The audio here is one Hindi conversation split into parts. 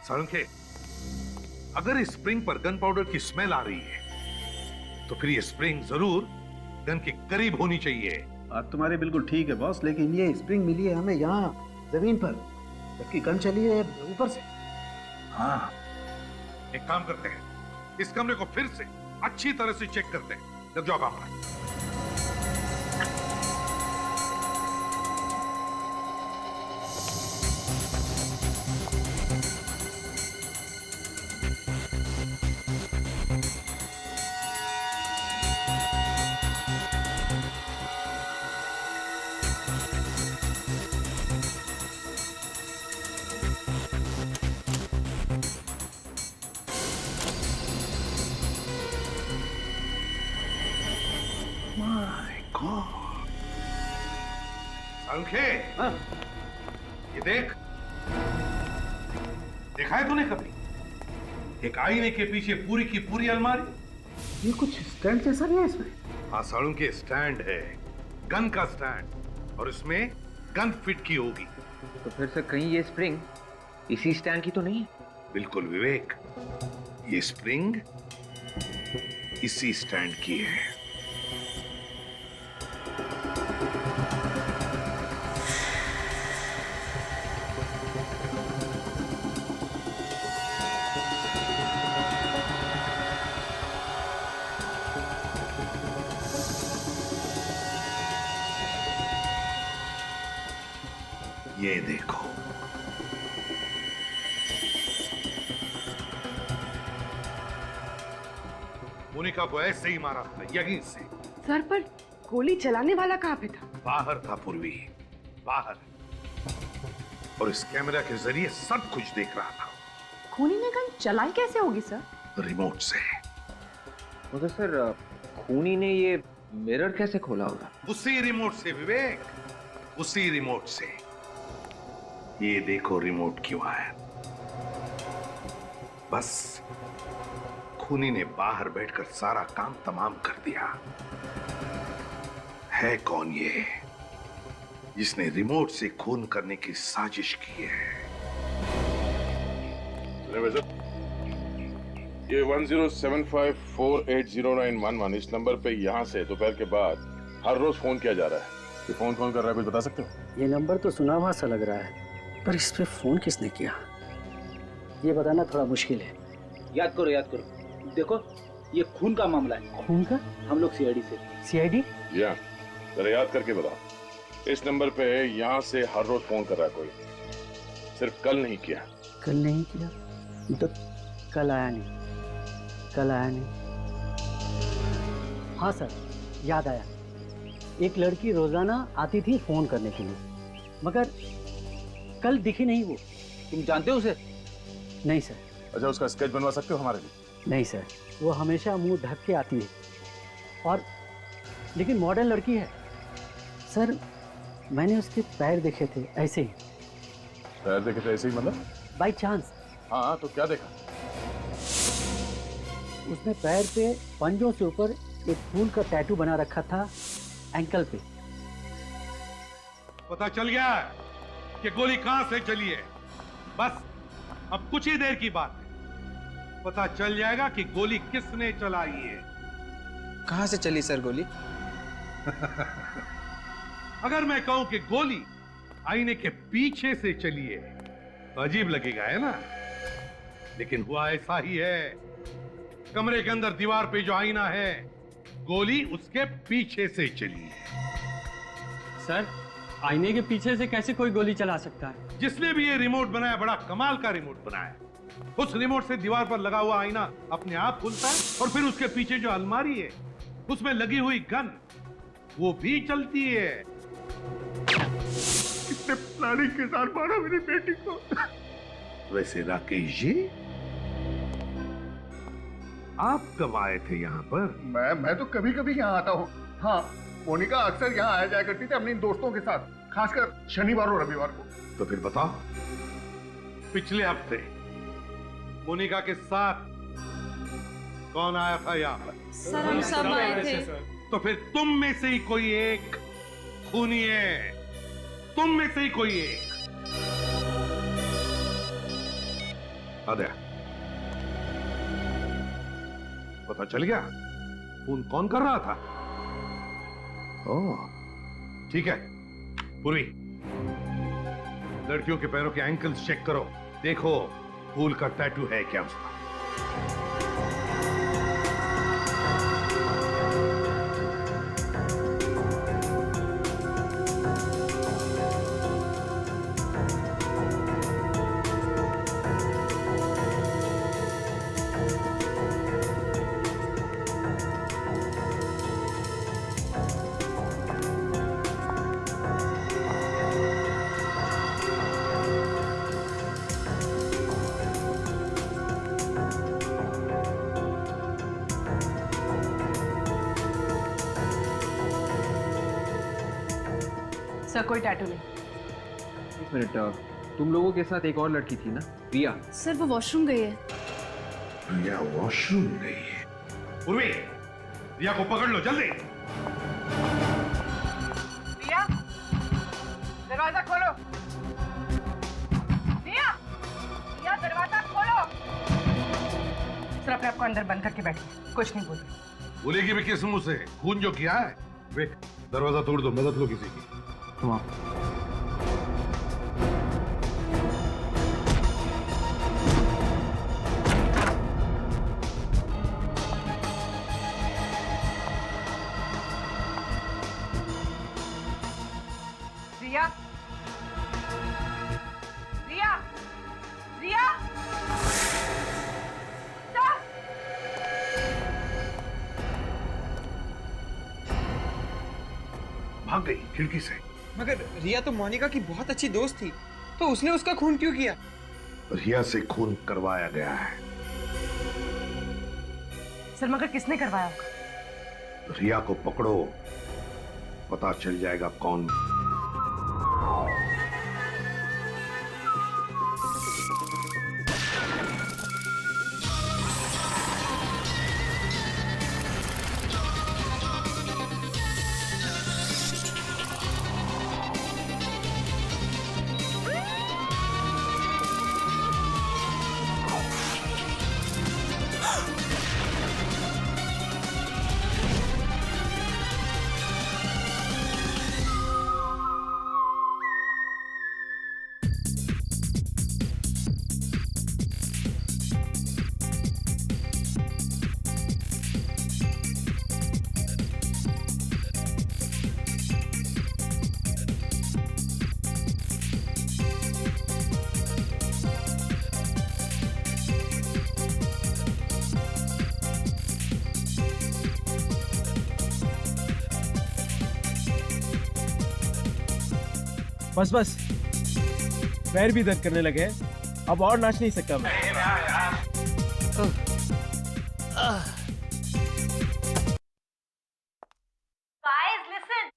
साळुंखे, अगर इस स्प्रिंग पर गन पाउडर की स्मेल आ रही है तो फिर ये स्प्रिंग जरूर गन के करीब होनी चाहिए। बात तुम्हारी बिल्कुल ठीक है बॉस, लेकिन ये स्प्रिंग मिली है हमें यहाँ जमीन पर, जबकि गन चली है ऊपर से। हाँ, एक काम करते हैं, इस कमरे को फिर से अच्छी तरह से चेक करते हैं। लग जाओ काम पर। साळुंखे, ये देख, देखा है तूने कभी एक आईने के पीछे पूरी की पूरी अलमारी? ये कुछ स्टैंड जैसा नहीं है इसमें? हाँ साळुंखे, स्टैंड है, गन का स्टैंड, और इसमें गन फिट की होगी। तो फिर से कहीं ये स्प्रिंग इसी स्टैंड की तो नहीं है? बिल्कुल विवेक, ये स्प्रिंग इसी स्टैंड की है। ये देखो, मोनिका को ऐसे ही मारा था, यहीं से। सर, पर गोली चलाने वाला कहाँ पे था? बाहर था पूर्वी, बाहर, और इस कैमरा के जरिए सब कुछ देख रहा था। खूनी ने गन चलाई कैसे होगी सर? रिमोट से। मगर सर, खूनी ने ये मिरर कैसे खोला होगा? उसी रिमोट से विवेक, उसी रिमोट से। ये देखो रिमोट की वायर। बस खूनी ने बाहर बैठकर सारा काम तमाम कर दिया। है कौन ये जिसने रिमोट से खून करने की साजिश की है? ये 1075480911 इस नंबर पे यहाँ से दोपहर के बाद हर रोज फोन किया जा रहा है। ये फोन कौन कर रहा है, कुछ बता सकते हो? ये नंबर तो सुना हुआ सा लग रहा है, पर इस पे फोन किसने किया ये बताना थोड़ा मुश्किल है। याद करो, देखो ये खून का मामला है। खून का? हम लोग सीआईडी से। सीआईडी? या जरा याद करके बताओ। इस नंबर पे यहाँ से हर रोज फोन कर रहा है कोई, सिर्फ कल नहीं किया। कल नहीं किया तो कल आया नहीं। हाँ सर, याद आया। एक लड़की रोजाना आती थी फोन करने के लिए, मगर कल दिखी नहीं वो। तुम जानते हो उसे? नहीं सर। अच्छा, उसका स्केच बनवा सकते हो हमारे लिए? नहीं सर, वो हमेशा मुंह ढक के आती है, और लेकिन मॉडर्न लड़की है सर। मैंने उसके पैर देखे थे ऐसे ही। पैर देखे थे ऐसे ही मतलब? By chance. हाँ, तो क्या देखा? उसने पैर पे पंजों से ऊपर एक फूल का टैटू बना रखा था एंकल पे। पता चल गया कि गोली कहां से चली है। बस अब कुछ ही देर की बात है, पता चल जाएगा कि गोली किसने चलाई है। कहां से चली सर गोली? अगर मैं कहूं कि गोली आईने के पीछे से चली है तो अजीब लगेगा, है ना? लेकिन हुआ ऐसा ही है। कमरे के अंदर दीवार पे जो आईना है, गोली उसके पीछे से चली है। सर, आईने के पीछे से कैसे कोई गोली चला सकता है? जिसने भी ये रिमोट बनाया, बड़ा कमाल का रिमोट बनाया। उस रिमोट से दीवार पर लगा हुआ आईना अपने आप खुलता है, और फिर उसके पीछे जो अलमारी है उसमें लगी हुई गन वो भी चलती है। कितने प्लानिंग के साथ मारा मेरी बेटी को। वैसे राकेश जी, आप कब आए थे यहाँ पर? मैं तो कभी कभी यहाँ आता हूँ। हाँ, मोनिका अक्सर यहाँ आया जाया करती थी अपने दोस्तों के साथ, खासकर शनिवार और रविवार को। तो फिर बताओ, पिछले हफ्ते मोनिका के साथ कौन आया था यहाँ पर? सर, हम सब आए थे। तो फिर तुम में से ही कोई एक खूनी है, तुम में से ही कोई एक। आ गया। पता चल गया फोन कौन कर रहा था? ओह ठीक है पूर्वी, लड़कियों के पैरों के एंकल्स चेक करो, देखो फूल का टैटू है क्या उसका। सर कोई टैटू नहीं। एक मिनट, तुम लोगों के साथ एक और लड़की थी ना, रिया? सर वो वॉशरूम गई है। रिया वॉशरूम गई है। पूर्वी, रिया को पकड़ लो जल्दी। रिया, दरवाजा खोलो। रिया, रिया दरवाजा खोलो। सर अपने आप को अंदर बंद करके बैठिए, कुछ नहीं बोलिए। बोलेगी भी किस मुंह से? खून जो किया है। वे दरवाजा तोड़ दो, मदद लो किसी की। तुम आओ। रिया, रिया, रिया, सर! भाग गई खिड़की से। मगर रिया तो मोनिका की बहुत अच्छी दोस्त थी, तो उसने उसका खून क्यों किया? रिया से खून करवाया गया है। सर मगर किसने करवाया होगा? रिया को पकड़ो, पता चल जाएगा कौन। बस बस, पैर भी दर्द करने लगे हैं, अब और नाच नहीं सकता मैं। Guys, listen.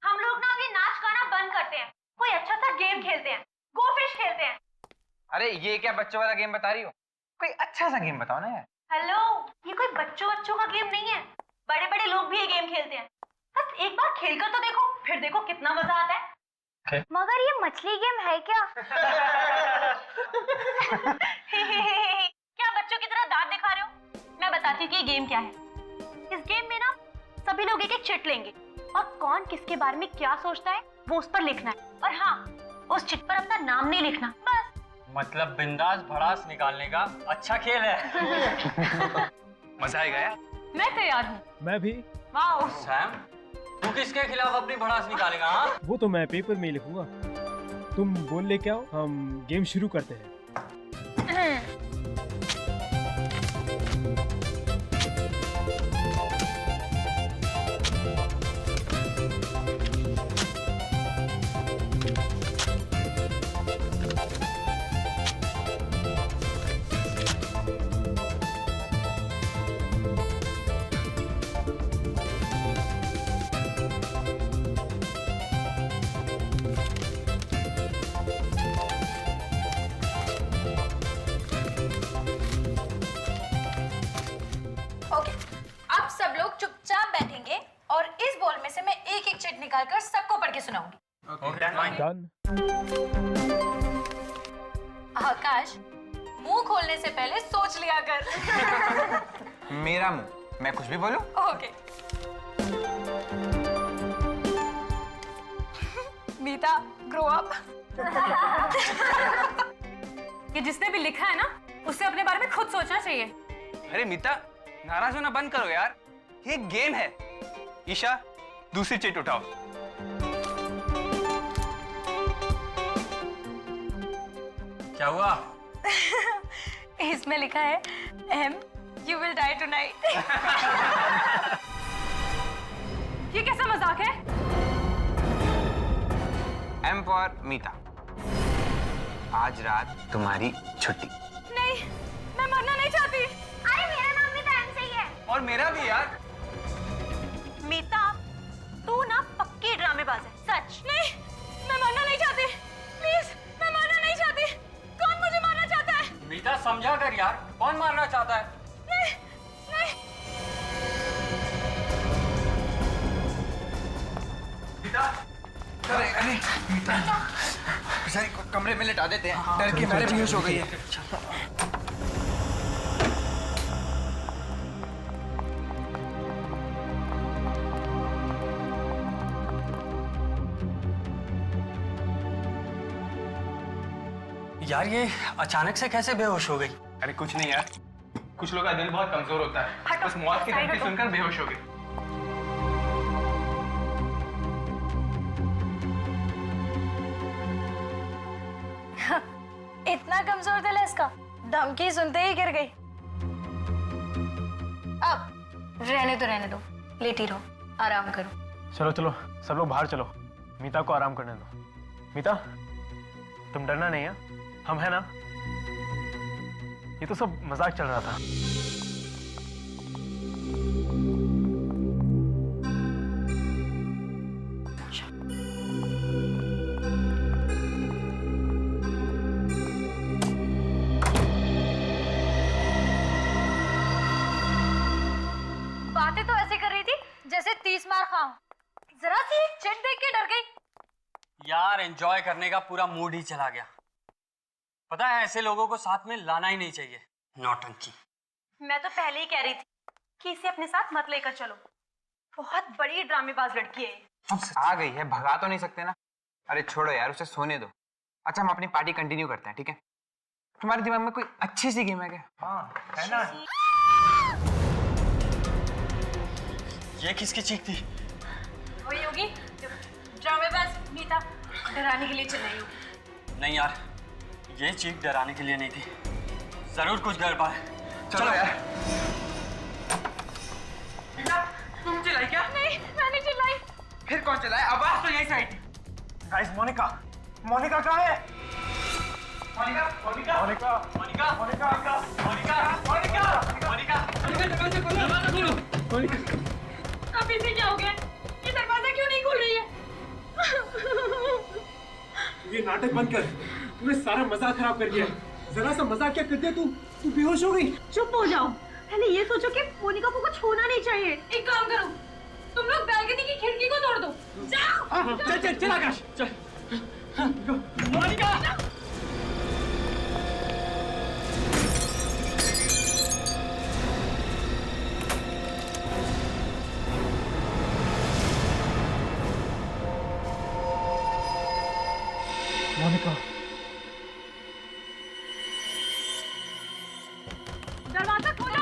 हम लोग ना अभी नाच गाना बंद करते हैं, कोई अच्छा सा गेम खेलते हैं, गो फिश खेलते हैं। अरे ये क्या बच्चों वाला गेम बता रही हो? कोई अच्छा सा गेम बताओ ना यार। हेलो, ये कोई बच्चों का गेम नहीं है, बड़े बड़े लोग भी ये गेम खेलते हैं। बस एक बार खेल कर तो देखो, फिर देखो कितना मजा आता है। मगर ये मछली गेम है क्या? क्या बच्चों की तरह दांत दिखा रहे हो? मैं बताती हूँ कि ये गेम क्या है। इस गेम में ना सभी लोग एक एक चिट लेंगे और कौन किसके बारे में क्या सोचता है वो उस पर लिखना है, और हाँ, उस चिट पर अपना नाम नहीं लिखना, बस। मतलब बिंदास भड़ास निकालने का अच्छा खेल है। मजा आएगा यार। मैं तैयार हूँ। मैं भी। वाओ सैम, तू किसके खिलाफ अपनी भड़ास निकालेगा? हाँ, वो तो मैं पेपर में ही लिखूंगा। तुम बोल ले क्या हो, हम गेम शुरू करते हैं। मुंह खोलने से पहले सोच लिया कर। मेरा मुंह, मैं कुछ भी बोलूं? ओके। मीता, ग्रो अप। ये जिसने भी लिखा है ना, उसे अपने बारे में खुद सोचना चाहिए। अरे मीता, नाराज होना बंद करो यार, ये गेम है। ईशा, दूसरी चिट उठाओ। क्या हुआ? इसमें लिखा है M you will die tonight. ये कैसा मजाक है? एम फॉर मीता, आज रात तुम्हारी छुट्टी। नहीं, मैं मरना नहीं चाहती। अरे मेरा नाम भी तो एम से ही है। और मेरा भी यार। मीता, तू ना पक्की ड्रामेबाज है, सच। नहीं, मैं मरना नहीं चाहती। प्लीज, मैं मरना नहीं चाहती। कौन मुझे मारना चाहता है? मीता समझा कर यार, कौन मारना चाहता है? नहीं, नहीं। मीता, अरे मीता, बेचारी को कमरे में लेटा देते हैं, डर के मारे बेहोश हो गई है। यार ये अचानक से कैसे बेहोश हो गई? अरे कुछ नहीं यार, कुछ लोगों का दिल बहुत कमजोर होता है, बस मौत की धमकी सुनकर बेहोश हो गई। इतना कमजोर दिल है इसका, धमकी सुनते ही गिर गई। अब रहने दो, लेटी रहो, आराम करो। चलो चलो, सब लोग बाहर चलो, मीता को आराम करने दो। मीता, तुम डरना नहीं है, हम है ना? ये तो सब मजाक चल रहा था। बातें तो ऐसे कर रही थी जैसे 30 मार खाऊं। जरा सी चिट देख के डर गई। यार एंजॉय करने का पूरा मूड ही चला गया। पता है ऐसे लोगों को साथ में लाना ही नहीं चाहिए, नौटंकी। मैं तो पहले ही कह रही थी कि इसे अपने साथ मत लेकर चलो, बहुत बड़ी ड्रामेबाज लड़की है। आ गई है, भगा तो नहीं सकते ना। अरे छोड़ो यार, उसे सोने दो। अच्छा, हम अपनी पार्टी कंटिन्यू करते हैं, ठीक है? तुम्हारे दिमाग में कोई अच्छी सी गेम है क्या? हाँ, है ना? ये किसकी चीख थी? वही होगी, ड्रामेबाज मीता डराने के लिए चिल्लाई होगी। नहीं यार, ये चीख डराने के लिए नहीं थी, जरूर कुछ गड़बड़ है। चलो यार। तुम चिल्लाई क्या? नहीं, मैंने चिल्लाई। फिर कौन चिल्लाया? आवाज तो यही से आई थी। गाइस, मोनिका कहाँ है? अब इसे क्या हो गया? ये दरवाजा क्यों नहीं खुल रही है? ये नाटक बंद कर, तूने सारा मजाक खराब कर दिया। जरा सा मजाक क्या करते तू बेहोश हो गई। चुप हो जाओ, पहले ये सोचो कि मोनिका को कुछ होना नहीं चाहिए। एक काम करो, तुम लोग बैल्कनी की खिड़की को तोड़ दो। जाओ। चल आकाश, चल। मोनिका! मोनिका, दरवाजा खोलो।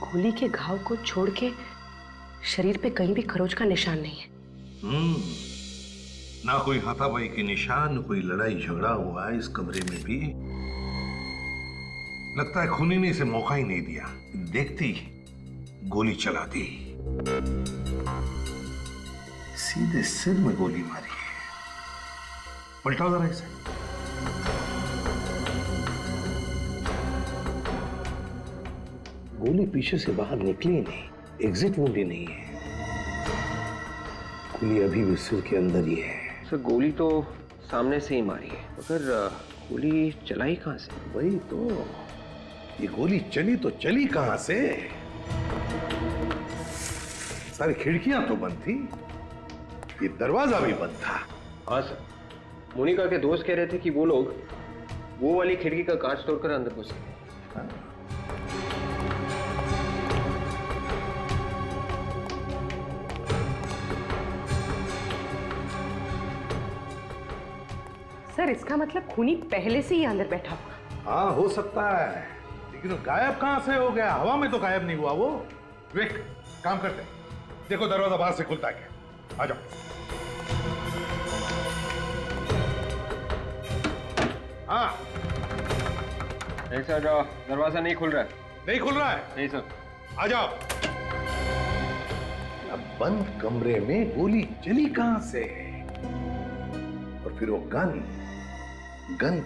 गोली के घाव को छोड़ के शरीर पे कहीं भी खरोच का निशान नहीं है। ना कोई हाथापाई के निशान, कोई लड़ाई झगड़ा हुआ है इस कमरे में भी। लगता है खूनी ने इसे मौका ही नहीं दिया, देखती गोली चला दी। सीधे सिर में गोली मारी है। पलटाओ जरा इसे। गोली पीछे से बाहर निकली नहीं, एग्जिट वुंड ही नहीं है। गोली अभी भी सिर के अंदर ही है। सर गोली तो सामने से ही मारी है, मगर गोली चलाई कहाँ से? वही तो, ये गोली चली तो चली कहां से? सारी खिड़कियां तो बंद थी, ये दरवाजा भी बंद था। हाँ सर, मोनिका के दोस्त कह रहे थे कि वो लोग वो वाली खिड़की का कांच तोड़कर अंदर घुसे। सर इसका मतलब खूनी पहले से ही अंदर बैठा हुआ। हाँ हो सकता है, लेकिन वो गायब कहां से हो गया? हवा में तो गायब नहीं हुआ वो। विक, काम करते हैं, देखो दरवाजा बाहर से खुलता है क्या। आ जाओ। हाँ नहीं सर, दरवाजा नहीं खुल रहा है। नहीं खुल रहा है? नहीं सर। आ जाओ। अब बंद कमरे में गोली चली कहां से? और फिर वो गन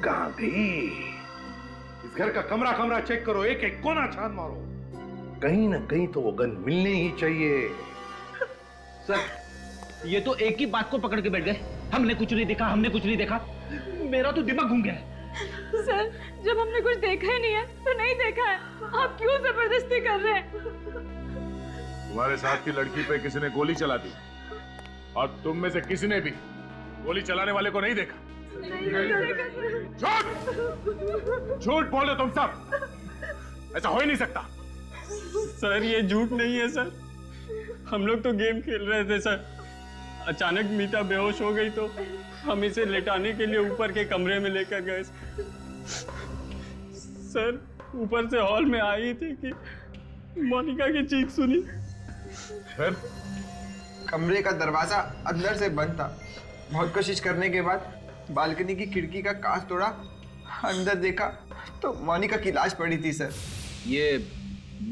कहां गई? इस घर का कमरा कमरा चेक करो, एक एक कोना छान मारो, कहीं ना कहीं तो वो गन मिलनी ही चाहिए। सर ये तो एक ही बात को पकड़ के बैठ गए, हमने कुछ नहीं देखा, हमने कुछ नहीं देखा। मेरा तो दिमाग घूम गया है। सर जब हमने कुछ देखा ही नहीं है तो नहीं देखा है, आप क्यों जबरदस्ती कर रहे हैं? तुम्हारे साथ की लड़की पे किसी ने गोली चला दी और तुम में से किसी ने भी गोली चलाने वाले को नहीं देखा। झूठ झूठ बोलो तुम सब, ऐसा हो ही नहीं सकता। सर ये झूठ नहीं है सर, हम लोग तो गेम खेल रहे थे सर। अचानक मीता बेहोश हो गई तो हम इसे लेटाने के लिए ऊपर के कमरे में लेकर गए। सर ऊपर से हॉल में आई थी कि मोनिका की चीख सुनी। फिर कमरे का दरवाजा अंदर से बंद था। बहुत कोशिश करने के बाद बालकनी की खिड़की का कांच तोड़ा, अंदर देखा तो मोनिका की लाश पड़ी थी सर। ये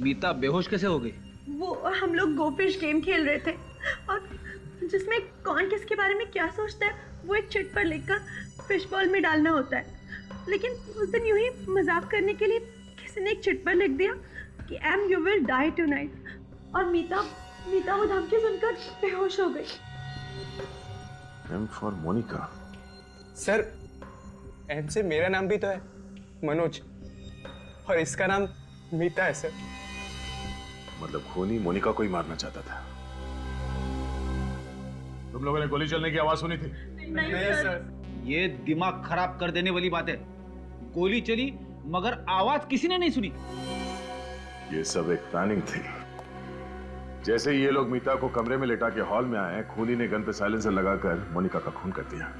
मीता बेहोश कैसे हो गई? वो हम लोग गोफिश गेम खेल रहे थे और जिसमें कौन किसके बारे में क्या सोचता है वो एक चिट पर लिखकर फिश बॉल में डालना होता है। लेकिन उस दिन यूं ही मजाक करने के लिए किसी ने एक चिट पर लिख दिया कि M you will die tonight, और मीता वो धमकी सुनकर बेहोश हो गई। M for Monica. Sir M से मेरा नाम भी तो है, मनोज, और इसका नाम मीता है सर। मतलब खूनी मोनिका को ही मारना चाहता था। तुम लोगों ने गोली चलने की आवाज सुनी थी? नहीं सर। ये दिमाग खराब कर देने वाली बात है। गोली चली मगर आवाज किसी ने नहीं सुनी। ये सब एक प्लानिंग थी। जैसे ही ये लोग मीता को कमरे में लेटा के हॉल में आए, खूनी ने गन पे साइलेंसर लगाकर मोनिका का खून कर दिया।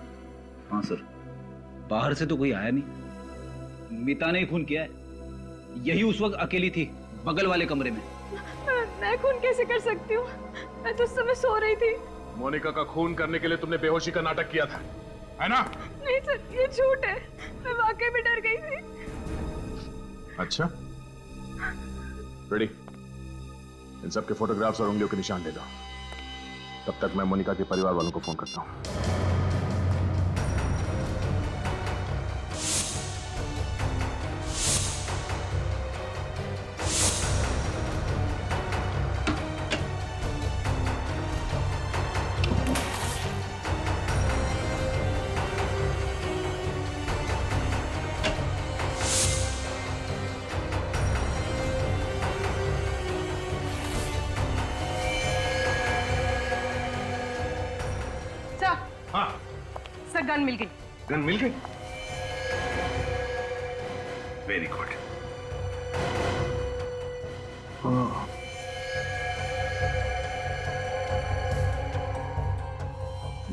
हाँ सर, बाहर से तो कोई आया नहीं, मीता ने ही खून किया है। यही उस वक्त अकेली थी बगल वाले कमरे में। मैं खून कैसे कर सकती हूँ? मैं तो उस समय सो रही थी। मोनिका का खून करने के लिए तुमने बेहोशी का नाटक किया था, है ना? नहीं सर, ये झूठ है, मैं वाकई में डर गई थी। अच्छा, रेडी? इन सब के फोटोग्राफ्स और उंगलियों के निशान ले लो। तब तक मैं मोनिका के परिवार वालों को फोन करता हूँ। सर गन मिल गई। गन मिल गई? Very good.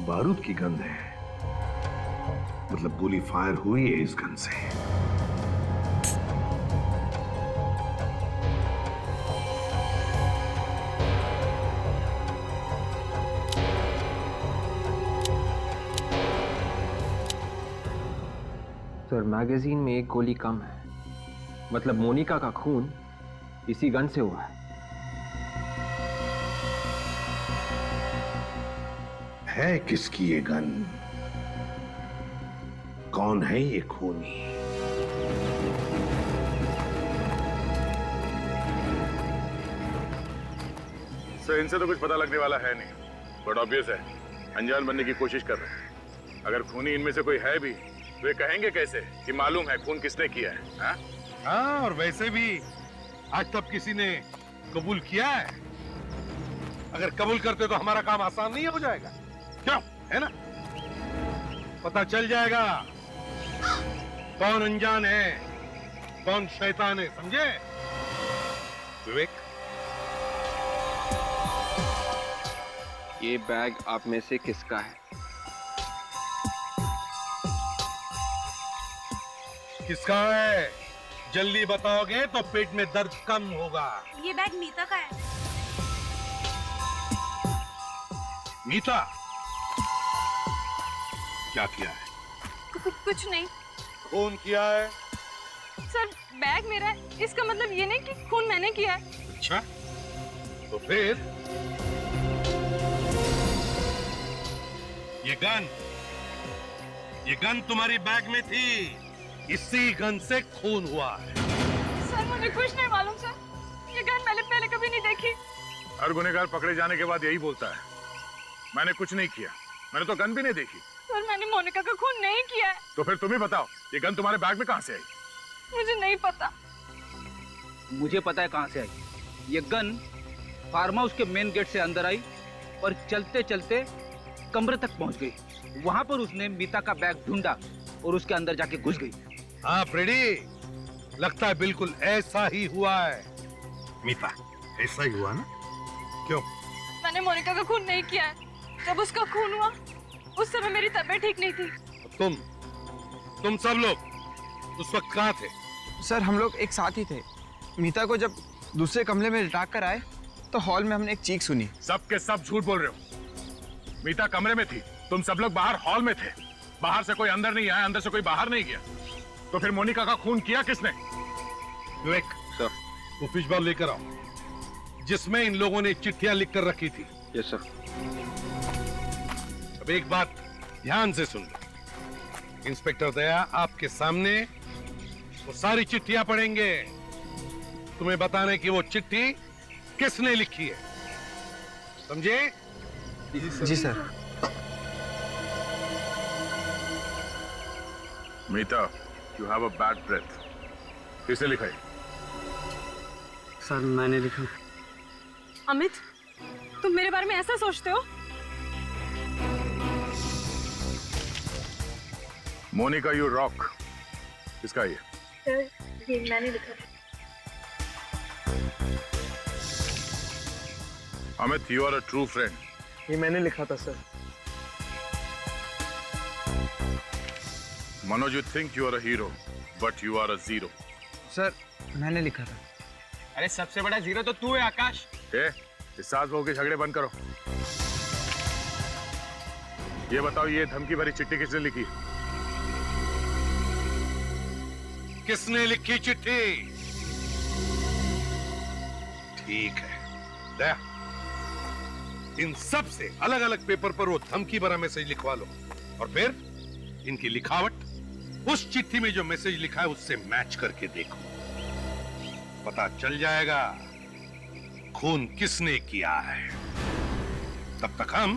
बारूद की गंध है, मतलब गोली फायर हुई है इस गन से। सर मैगजीन में एक गोली कम है, मतलब मोनिका का खून इसी गन से हुआ है किसकी ये गन? कौन है ये खूनी? सर इनसे तो कुछ पता लगने वाला है नहीं। बट ऑब्वियस है अनजान बनने की कोशिश कर रहे हैं। अगर खूनी इनमें से कोई है भी तो ये कहेंगे कैसे कि मालूम है खून किसने किया है? हाँ? हाँ, और वैसे भी आज तक किसी ने कबूल किया है? अगर कबूल करते तो हमारा काम आसान नहीं हो जाएगा, क्यों? है ना? पता चल जाएगा कौन अनजान है, कौन शैतान है, समझे? विवेक, ये बैग आप में से किसका है? किसका है? जल्दी बताओगे तो पेट में दर्द कम होगा। ये बैग मीता का है। मीता, क्या किया है? कुछ नहीं खून किया है? सर, बैग मेरा है, इसका मतलब ये नहीं कि खून मैंने किया है। अच्छा, तो फिर ये गन तुम्हारी बैग में थी, इसी गन से खून हुआ है। सर, मुझे कुछ नहीं मालूम सर, ये गन मैंने पहले कभी नहीं देखी। हर गुनहगार पकड़े जाने के बाद यही बोलता है, मैंने कुछ नहीं किया, मैंने तो गन भी नहीं देखी। सर, मैंने मोनिका का खून नहीं किया है। तो फिर तुम ही बताओ, ये गन तुम्हारे बैग में कहां से आई? मुझे नहीं पता। मुझे पता है कहां से आई। ये गन फार्म हाउस के मेन गेट से अंदर आई और चलते चलते कमरे तक पहुंच गई। वहां पर उसने मीता का बैग ढूंढा और उसके अंदर जाके घुस गई। हाँ फ्रेडी, लगता है बिल्कुल ऐसा ही हुआ है। मीता, ऐसा ही हुआ ना? क्यों? मैंने मोनिका का खून नहीं किया है। जब उसका खून हुआ उस समय मेरी तबीयत ठीक नहीं थी। तुम सब लोग उस वक्त कहाँ थे? सर, हम लोग एक साथ ही थे। मीता को जब दूसरे कमरे में लिटा कर आए तो हॉल में हमने एक चीख सुनी। सब के सब झूठ बोल रहे हो। मीता कमरे में थी, तुम सब लोग बाहर हॉल में थे। बाहर से कोई अंदर नहीं आया, अंदर से कोई बाहर नहीं गया। तो फिर मोनिका का खून किया किसने? विवेक सर, वो फिश बॉल लेकर आओ जिसमें इन लोगों ने चिट्ठियां लिखकर रखी थी। Yes sir. अब एक बात ध्यान से सुन लो। इंस्पेक्टर दया आपके सामने वो सारी चिट्ठियां पढ़ेंगे। तुम्हें बताना है कि वो चिट्ठी किसने लिखी है, समझे? जी sir. Meeta, you have a bad breath. किसने लिखा है? सर, मैंने लिखा। अमित, तुम मेरे बारे में ऐसा सोचते हो? Monika, you rock. किसका ये? सर, ये मैंने लिखा था। Amit, you are a true friend. ये मैंने लिखा था sir. Manoj, you think you are a hero, but you are a zero. Sir, मैंने लिखा था। अरे सबसे बड़ा जीरो तो तू है आकाश। इस सास बहू के झगड़े बंद करो। ये बताओ, ये धमकी भरी चिट्ठी किसने लिखी? किसने लिखी चिट्ठी? ठीक है दया, इन सब से अलग अलग पेपर पर वो धमकी भरा मैसेज लिखवा लो और फिर इनकी लिखावट उस चिट्ठी में जो मैसेज लिखा है उससे मैच करके देखो। पता चल जाएगा खून किसने किया है। तब तक हम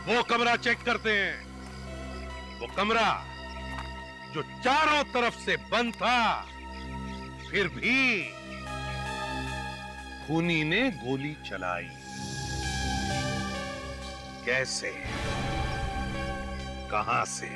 वो कमरा चेक करते हैं, वो कमरा जो चारों तरफ से बंद था, फिर भी खूनी ने गोली चलाई। कैसे, कहां से?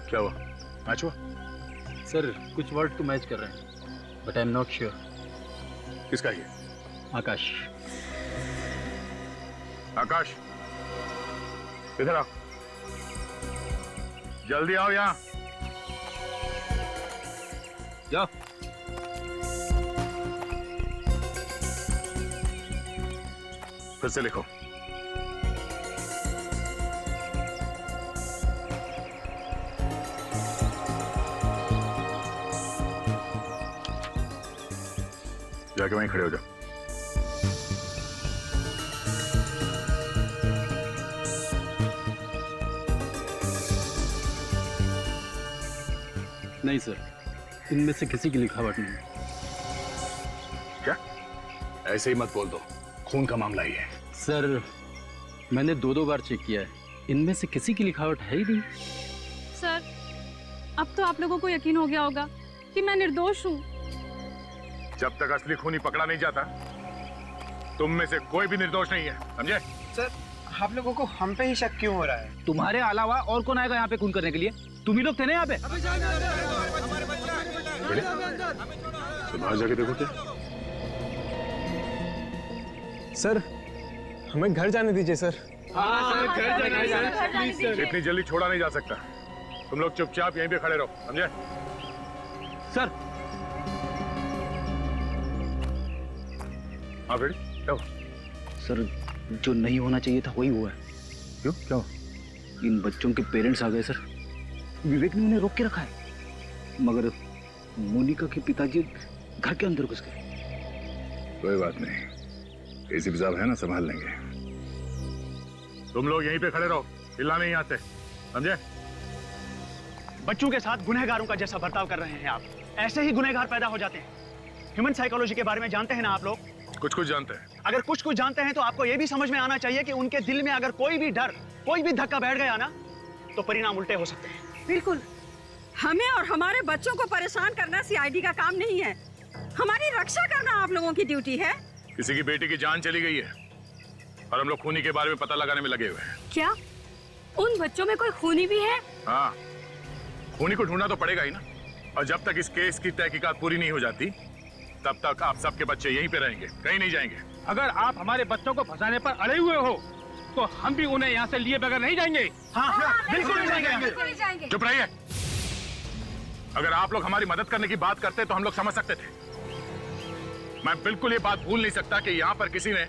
क्या हुआ? मैच हुआ? सर, कुछ वर्ड तो मैच कर रहे हैं, but I am not sure. किसका ये? आकाश। आकाश, इधर आओ। जल्दी आओ यहाँ। जाओ। फिर से लिखो। जाके वहीं खड़े हो जाओ। नहीं सर, इनमें से किसी की लिखावट नहीं। क्या? ऐसे ही मत बोल दो, खून का मामला ही है। सर, मैंने दो बार चेक किया है, इनमें से किसी की लिखावट है ही नहीं। सर, अब तो आप लोगों को यकीन हो गया होगा कि मैं निर्दोष हूँ। जब तक असली खूनी पकड़ा नहीं जाता, तुम में से कोई भी निर्दोष नहीं है, समझे? सर, आप लोगों को हम पे ही शक क्यों हो रहा है? तुम्हारे अलावा और कौन आएगा यहाँ पे खून करने के लिए? तुम ही लोग थे ना यहाँ पे। तो बाहर जाके देखो क्या। सर, हमें घर जाने दीजिए सर। इतनी जल्दी छोड़ा नहीं जा सकता। तुम लोग चुपचाप यहीं पे खड़े रहो, समझे? सर। हाँ बेटी, क्या? सर, जो नहीं होना चाहिए था वही हुआ है। क्यों? क्या? इन बच्चों के पेरेंट्स आ गए सर। विवेक ने उन्हें रोक के रखा है, मगर मोनिका के पिताजी घर के अंदर घुस गए। कोई बात नहीं, एसीपी साहब है ना, संभाल लेंगे। तुम लोग यहीं पे खड़े रहो, हिलना नहीं आते, समझे? बच्चों के साथ गुनहगारों का जैसा बर्ताव कर रहे हैं आप, ऐसे ही गुनहगार पैदा हो जाते हैं। ह्यूमन साइकोलॉजी के बारे में जानते हैं ना आप लोग? कुछ जानते हैं। अगर कुछ जानते हैं तो आपको यह भी समझ में आना चाहिए कि उनके दिल में अगर कोई भी डर, कोई भी धक्का बैठ गया ना, तो परिणाम उल्टे हो सकते हैं। बिल्कुल, हमें और हमारे बच्चों को परेशान करना सीआईडी का काम नहीं है। हमारी रक्षा करना आप लोगों की ड्यूटी है। किसी की बेटी की जान चली गई है और हम लोग खूनी के बारे में पता लगाने में लगे हुए हैं। क्या उन बच्चों में कोई खूनी भी है? हाँ, खूनी को ढूंढना तो पड़ेगा ही ना। और जब तक इस केस की तहकीकात पूरी नहीं हो जाती, तब तक आप सबके बच्चे यहीं पे रहेंगे, कहीं नहीं जाएंगे। अगर आप हमारे बच्चों को फंसाने पर अड़े हुए हो, तो हम भी उन्हें यहाँ से लिए बगैर नहीं जाएंगे। हाँ, बिल्कुल नहीं जाएंगे। चुप रहिए। अगर आप लोग हमारी मदद करने की बात करते तो हम लोग समझ सकते थे। मैं बिल्कुल ये बात भूल नहीं सकता कि यहाँ पर किसी ने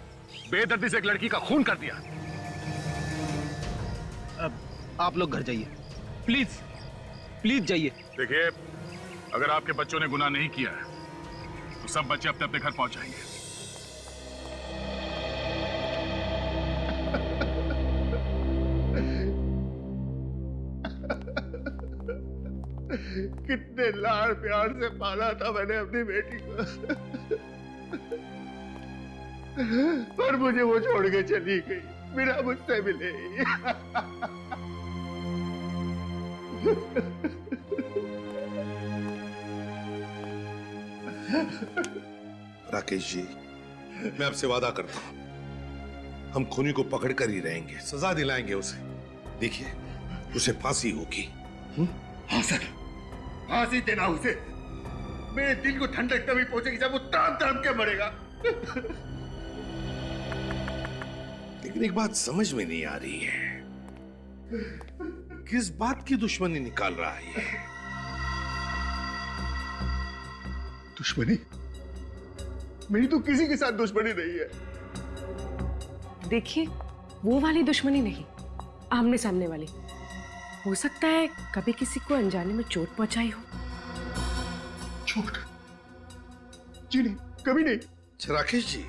बेदर्दी से एक लड़की का खून कर दिया। अब आप लोग घर जाइए, प्लीज प्लीज जाइए। देखिए, अगर आपके बच्चों ने गुनाह नहीं किया है तो सब बच्चे अपने अपने घर पहुंच जाएंगे। कितने लाड़ प्यार से पाला था मैंने अपनी बेटी को, पर मुझे वो छोड़ के चली गई, बिना मुझसे मिले। राकेश जी, मैं आपसे वादा करता हूं, हम खूनी को पकड़ कर ही रहेंगे, सजा दिलाएंगे उसे। देखिए, उसे फांसी होगी। हाँ सर, फांसी देना उसे। मेरे दिल को ठंडक तभी पहुंचेगी जब वो तड़प तड़प के मरेगा। लेकिन एक बात समझ में नहीं आ रही है, किस बात की दुश्मनी निकाल रहा है ये? दुश्मनी? मेरी तो किसी के साथ दुश्मनी नहीं है। देखिए, वो वाली दुश्मनी नहीं, आमने सामने वाली। हो सकता है कभी किसी को अनजाने में चोट पहुंचाई हो। चोट? जी नहीं, कभी नहीं। राकेश जी,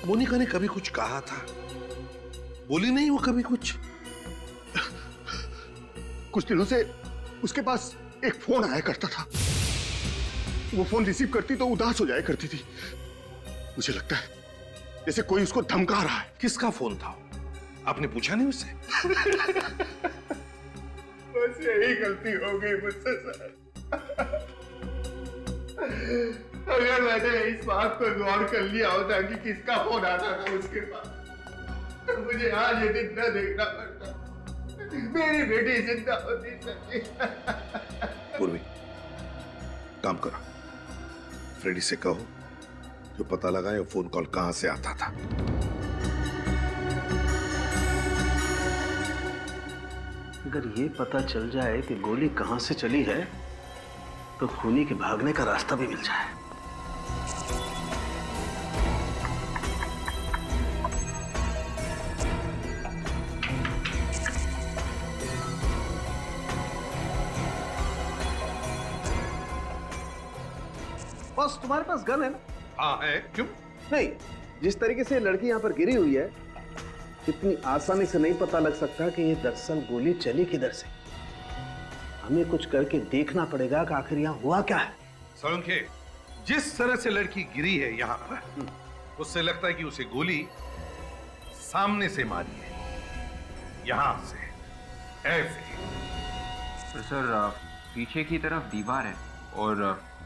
मोनिका ने कभी कुछ कहा था? बोली नहीं वो कभी कुछ? कुछ दिनों से उसके पास एक फोन आया करता था। वो फोन रिसीव करती तो उदास हो जाया करती थी। मुझे लगता है जैसे कोई उसको धमका रहा है। किसका फोन था? आपने पूछा नहीं उससे? बस यही गलती हो गई मुझसे सर। अगर मैंने इस बात पर गौर कर लिया होता कि किसका फोन आता था उसके पास, तो मुझे आज ये दिन न देखना पड़ता। मेरी बेटी जिंदा होती सर। पूर्वी, काम करो, फ्रेडी से कहो जो पता लगाए फोन कॉल कहां से आता था। अगर ये पता चल जाए कि गोली कहां से चली है तो खूनी के भागने का रास्ता भी मिल जाए। बस तुम्हारे पास गन है ना? हाँ है। क्यों? नहीं, जिस तरीके से लड़की यहाँ पर गिरी हुई है, इतनी आसानी से नहीं पता लग सकता कि ये दरअसल गोली चली किधर से। हमें कुछ करके देखना पड़ेगा कि आखिर यहाँ हुआ क्या है। सोलंके, जिस तरह से लड़की गिरी है यहाँ पर, उससे लगता है कि उसे गोली सामने से मारी है, यहाँ से ऐसे। तो सर पीछे की तरफ दीवार है और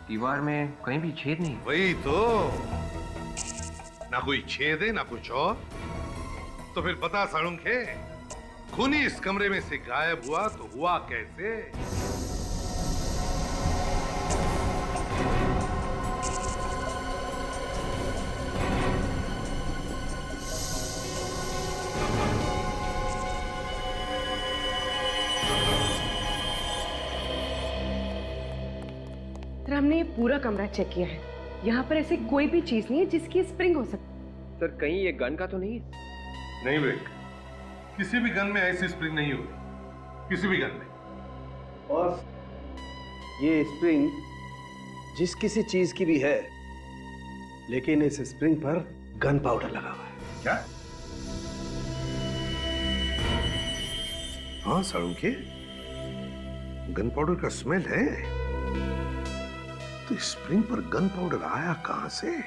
दीवार में कहीं भी छेद नहीं। वही तो, ना कोई छेद है ना कुछ और। तो फिर बता साळुंखे, खूनी इस कमरे में से गायब हुआ तो हुआ कैसे? सर हमने ये पूरा कमरा चेक किया है, यहाँ पर ऐसी कोई भी चीज नहीं है जिसकी स्प्रिंग हो सकती। सर कहीं ये गन का तो नहीं है? नहीं ब्रेक, किसी भी गन में ऐसी स्प्रिंग नहीं होगी, किसी भी गन में। और ये स्प्रिंग जिस किसी चीज की भी है, लेकिन इस स्प्रिंग पर गन पाउडर लगा हुआ है। क्या? हाँ साळुंखे, गन पाउडर का स्मेल है। तो स्प्रिंग पर गन पाउडर आया कहां से?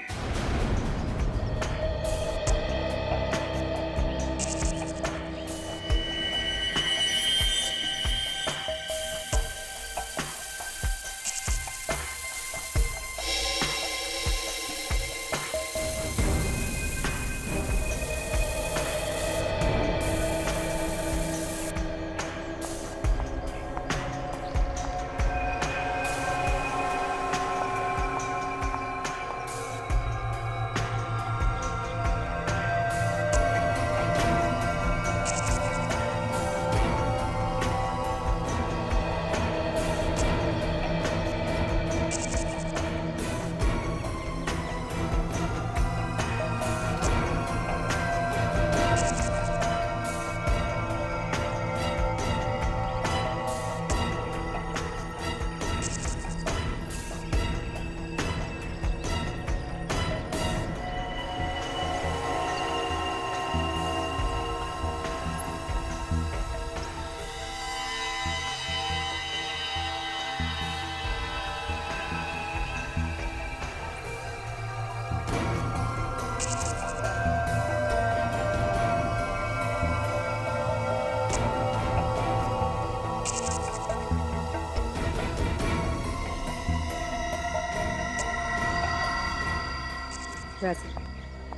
वैसे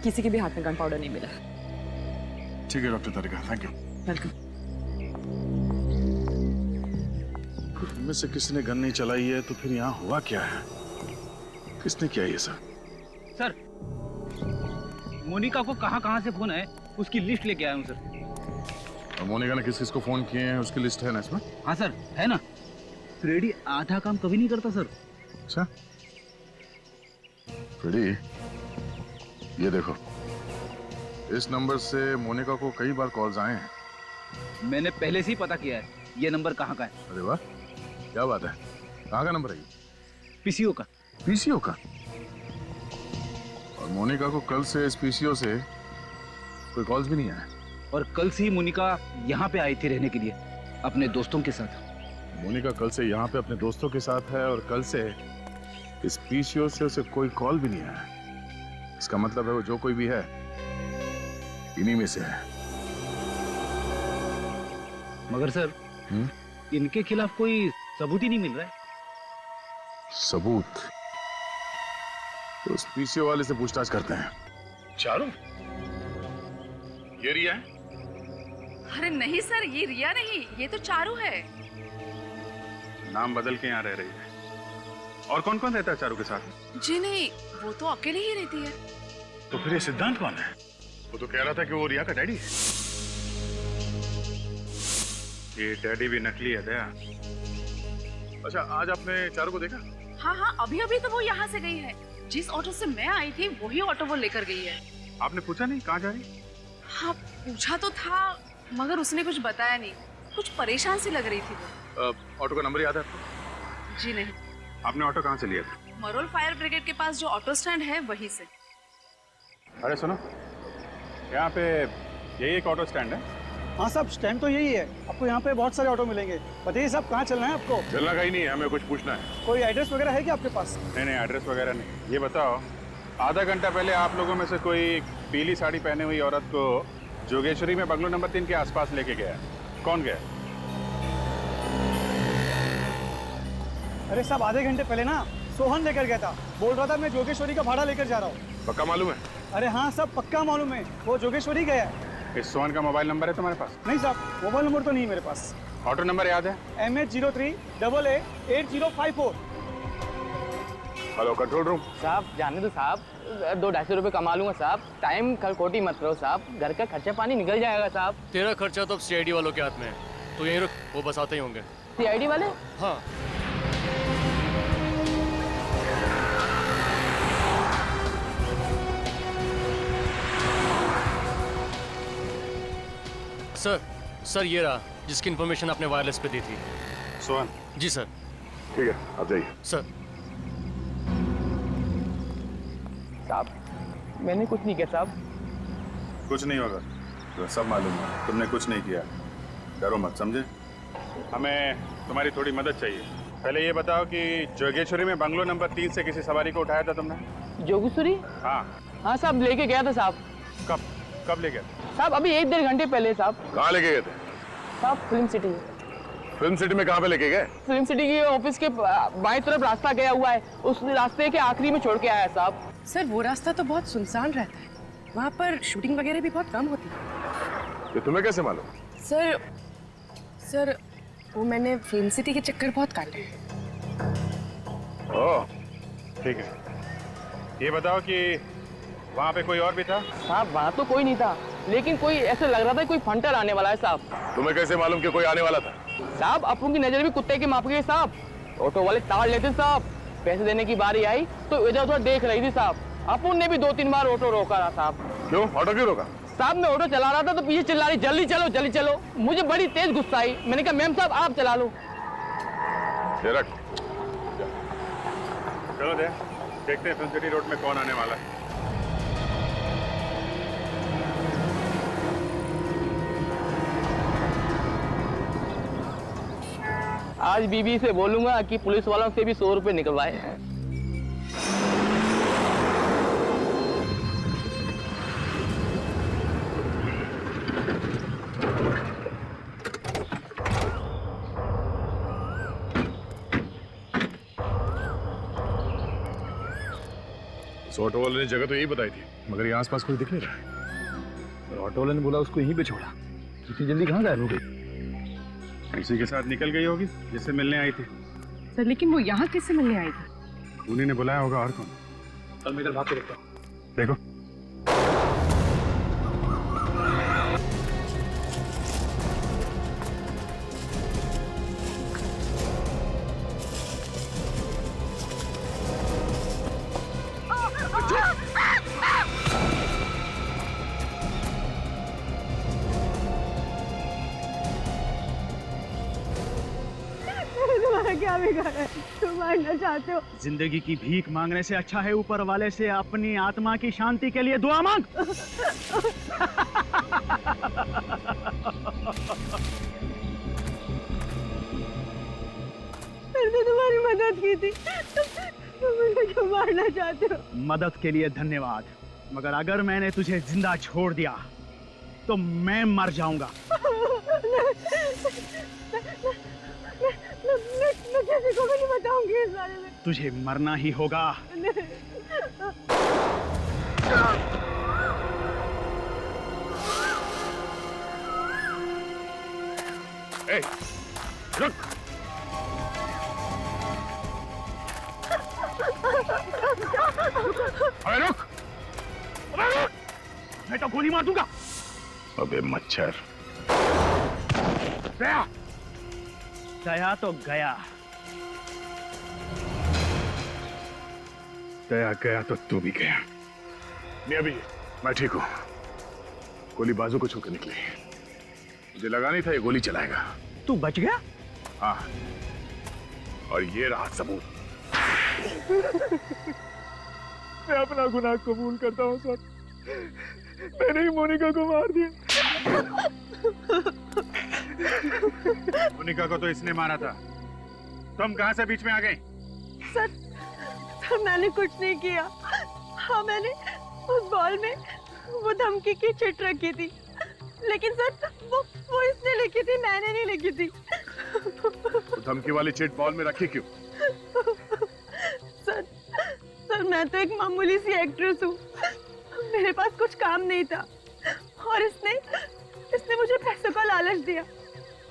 किसी के भी हाथ में गन पाउडर नहीं मिला। ठीक है doctor Tarika, thank you. Welcome. इनमें से किसी ने गन नहीं चलाई है तो फिर यहाँ हुआ क्या है? किसने किया ये सब? सर मोनिका को कहाँ से फोन है उसकी लिस्ट लेके आया हूँ सर। और मोनिका ने किस किस को फोन किए हैं उसकी लिस्ट है ना इसमें? हाँ सर है ना। फ्रेडी आधा काम कभी नहीं करता सर। अच्छा फ्रेडी, ये देखो, इस नंबर से मोनिका को कई बार कॉल्स आए हैं। मैंने पहले से ही पता किया है ये नंबर कहाँ का है। अरे वाह, क्या बात है। कहाँ का नंबर है? पीसीओ का। पीसीओ का? और मोनिका को कल से इस पीसीओ से कोई कॉल्स भी नहीं आया। और कल से ही मोनिका यहाँ पे आई थी रहने के लिए अपने दोस्तों के साथ। मोनिका कल से यहाँ पे अपने दोस्तों के साथ है और कल से इस पीसीओ से उसे कोई कॉल भी नहीं आया। इसका मतलब है वो जो कोई भी है इन्हीं में से है। मगर सर इनके खिलाफ कोई सबूत ही नहीं मिल रहा है। सबूत? तो उस पीसीओ वाले से पूछताछ करते हैं। चारू, ये रिया है? अरे नहीं सर, ये रिया नहीं, ये तो चारू है। नाम बदल के यहाँ रह रही है। और कौन कौन रहता है चारू के साथ? जी नहीं, वो तो अकेले ही रहती है। तो फिर ये सिद्धांत कौन है? वो तो कह रहा था कि वो रिया का डैडी है। ये डैडी भी नकली है दया। अच्छा, आज आपने चारों को देखा? हाँ हाँ, अभी अभी तो वो यहाँ से गई है। जिस ऑटो से मैं आई थी वही ऑटो वो लेकर गई है। आपने पूछा नहीं कहाँ जा रही? हाँ पूछा तो था, मगर उसने कुछ बताया नहीं। कुछ परेशान सी लग रही थी वो। ऑटो का नंबर याद है आपको? जी नहीं। आपने ऑटो कहाँ से लिया था? मरोल फायर ब्रिगेड के पास जो ऑटो स्टैंड है वहीं से। अरे सुनो, यहाँ पे यही एक ऑटो स्टैंड है? हाँ साहब, स्टैंड तो यही है। आपको यहाँ पे बहुत सारे ऑटो मिलेंगे। बताइए साहब, कहाँ चलना है आपको? चलना कहीं नहीं है, हमें कुछ पूछना है। कोई एड्रेस वगैरह है क्या आपके पास? नहीं नहीं, एड्रेस वगैरह नहीं। ये बताओ, आधा घंटा पहले आप लोगों में से कोई पीली साड़ी पहने हुई औरत को जोगेश्वरी में बंगलो नंबर 3 के आसपास लेके गया, कौन गया? अरे साहब, आधे घंटे पहले ना सोहन लेकर गया था। बोल रहा था मैं जोगेश्वरी का भाड़ा लेकर जा रहा हूँ। पक्का मालूम है? अरे हाँ साहब, पक्का मालूम है। वो जोगेश्वरी गया है। इस सोहन का मोबाइल नंबर है तुम्हारे पास? नहीं साहब, मोबाइल नंबर तो नहीं मेरे पास। ऑटो नंबर याद है? MH03AA8054। Hello, control room. साहब जाने दो साहब, 200-250 रुपये कमा लूंगा साहब। टाइम खलकोटी मत करो साहब, घर का खर्चा पानी निकल जाएगा साहब। तेरा खर्चा तो CID वालों के हाथ में है, तो यहीं रुक, वो बस आते ही होंगे। CID वाले? हाँ। सर ये रहा, जिसकी इन्फॉर्मेशन आपने वायरलेस पे दी थी। सोहन? जी सर। ठीक है, आप जाइए। सर। साहब मैंने कुछ नहीं किया साहब। कुछ नहीं होगा, तो सब मालूम है तुमने कुछ नहीं किया। डरो मत, समझे? हमें तुम्हारी थोड़ी मदद चाहिए। पहले ये बताओ कि जोगेश्वरी में बंगलो नंबर 3 से किसी सवारी को उठाया था तुमने? जोगेश्वरी? हाँ। हाँ साहब, लेके गया था साहब। कब ले गया साहब? अभी 1-1.5 घंटे पहले साहब। कहाँ लेके गए थे साहब? Film city. फिल्म सिटी में कहाँ पे लेके गए? फिल्म सिटी के ऑफिस के बाएं तरफ रास्ता गया हुआ है, उस रास्ते के आखिरी में छोड़ के आया साहब। सर वो रास्ता तो बहुत सुनसान रहता है, वहाँ पर शूटिंग वगैरह भी बहुत कम होती है। ये तुम्हें कैसे मालूम? सर वो मैंने फिल्म सिटी के चक्कर बहुत काटे हैं। ओह ठीक है। ये बताओ कि वहाँ पे कोई और भी था? साहब वहाँ तो कोई नहीं था, लेकिन कोई ऐसे लग रहा था कोई फंटर आने वाला है साहब। तुम्हें कैसे मालूम कि कोई आने वाला था? साहब अपन की नजर भी कुत्ते के माप गई साहब। ऑटो वाले ताड़ लेते साहब, पैसे देने की बारी आई तो इधर उधर देख रही थी साहब। अपन ने भी 2-3 बार ऑटो रोका रहा साहब। क्यों? ऑटो क्यों रोका? साहब मैं ऑटो चला रहा था तो पीछे चिल्ला रही जल्दी चलो जल्दी चलो। मुझे बड़ी तेज गुस्सा आई, मैंने कहा मैम साहब आप चला लो। चलो देखते हैं फिल्म सिटी रोड में कौन आने वाला है। आज बीबी से बोलूंगा कि पुलिस वालों से भी 100 रुपए निकलवाए। ऑटो वाले ने जगह तो यही बताई थी, मगर यहाँ आसपास कोई दिख नहीं रहा। ऑटो वाले ने बोला उसको यहीं पे छोड़ा। इतनी जल्दी कहाँ गायब हो गई? इसी के साथ निकल गई होगी जिससे मिलने आई थी। सर लेकिन वो यहाँ किससे मिलने आई थी? उन्हीं ने बुलाया होगा, और कौन? चल मैं इधर भाग के देखता हूँ। देखो क्या बिगाड़ा है? तुम मारना चाहते हो? जिंदगी की भीख मांगने से अच्छा है ऊपर वाले से अपनी आत्मा की शांति के लिए दुआ मांग। मैंने तुम्हारी मदद की थी, तुम मुझे क्यों मारना चाहते हो? मदद के लिए धन्यवाद, मगर अगर मैंने तुझे जिंदा छोड़ दिया तो मैं मर जाऊंगा। मैं किसी को भी नहीं बताऊंगी इस बारे में। तुझे मरना ही होगा। ए, रुक। अबे रुक। मैं तो गोली मार दूंगा। अबे मच्छर। गया तो गया। दया गया तो तू भी गया। नहीं अभी मैं ठीक हूं। गोली बाजू को छू के निकली। मुझे लगा नहीं था ये गोली चलाएगा। तू बच गया? हाँ, और ये रहा सबूत। मैं अपना गुनाह कबूल करता हूँ सर। मैंने ही मोनिका को मार दिया। मोनिका को तो इसने मारा था। तुम कहां से बीच में आ गई? सर मैंने कुछ नहीं किया। हाँ, मैंने उस बॉल में वो धमकी की चिट रखी थी, लेकिन सर वो इसने लिखी थी, मैंने नहीं लिखी थी। तो धमकी वाली चिट बॉल में रखी क्यों? सर मैं तो एक मामूली सी एक्ट्रेस हूँ। मेरे पास कुछ काम नहीं था और इसने मुझे पैसों का लालच दिया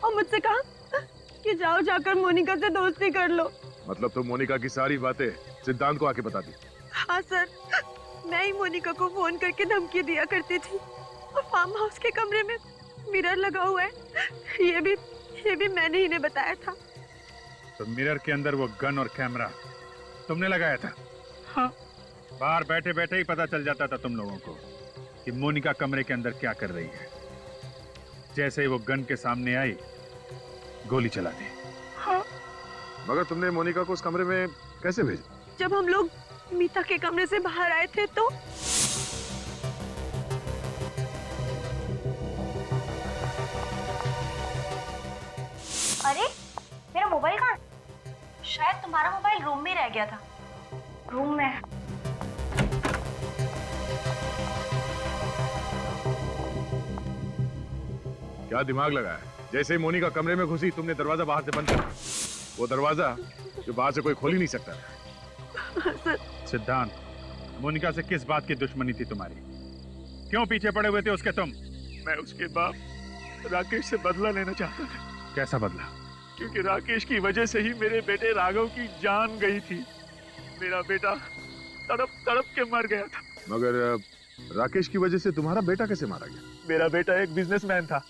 और मुझसे कहा कि जाओ जाकर मोनिका से दोस्ती कर लो। मतलब तुम मोनिका की सारी बातें सिद्धांत को आके बता दी? हाँ सर, मैं ही मोनिका को फोन करके धमकी दिया करती थी और फार्म हाउस के कमरे में मिरर लगा हुआ है, ये भी मैंने ही ने बताया था। तो मिरर के अंदर वो गन और कैमरा तुमने लगाया था? हाँ। बाहर बैठे बैठे ही पता चल जाता था तुम लोगों को कि मोनिका कमरे के अंदर क्या कर रही है। जैसे ही वो गन के सामने आई, गोली चला दी। हाँ। मगर तुमने मोनिका को उस कमरे में कैसे भेजा? जब हम लोग मीता के कमरे से बाहर आए थे तो अरे मेरा मोबाइल कहाँ? शायद तुम्हारा मोबाइल रूम में रह गया था। रूम में। क्या दिमाग लगाया? जैसे ही मोनिका कमरे में घुसी तुमने दरवाजा बाहर से बंद कर दिया। वो दरवाजा जो बाहर से कोई खोल ही नहीं सकता। सिद्धांत, मोनिका से किस बात की दुश्मनी थी तुम्हारी? क्यों पीछे पड़े हुए थे उसके तुम? मैं उसके बाप राकेश से बदला लेना चाहता था। कैसा बदला? क्योंकि राकेश की वजह से ही मेरे बेटे राघव की जान गई थी। मेरा बेटा तड़प तड़प के मर गया था। मगर राकेश की वजह से तुम्हारा बेटा कैसे मारा गया? मेरा बेटा एक बिजनेसमैन था।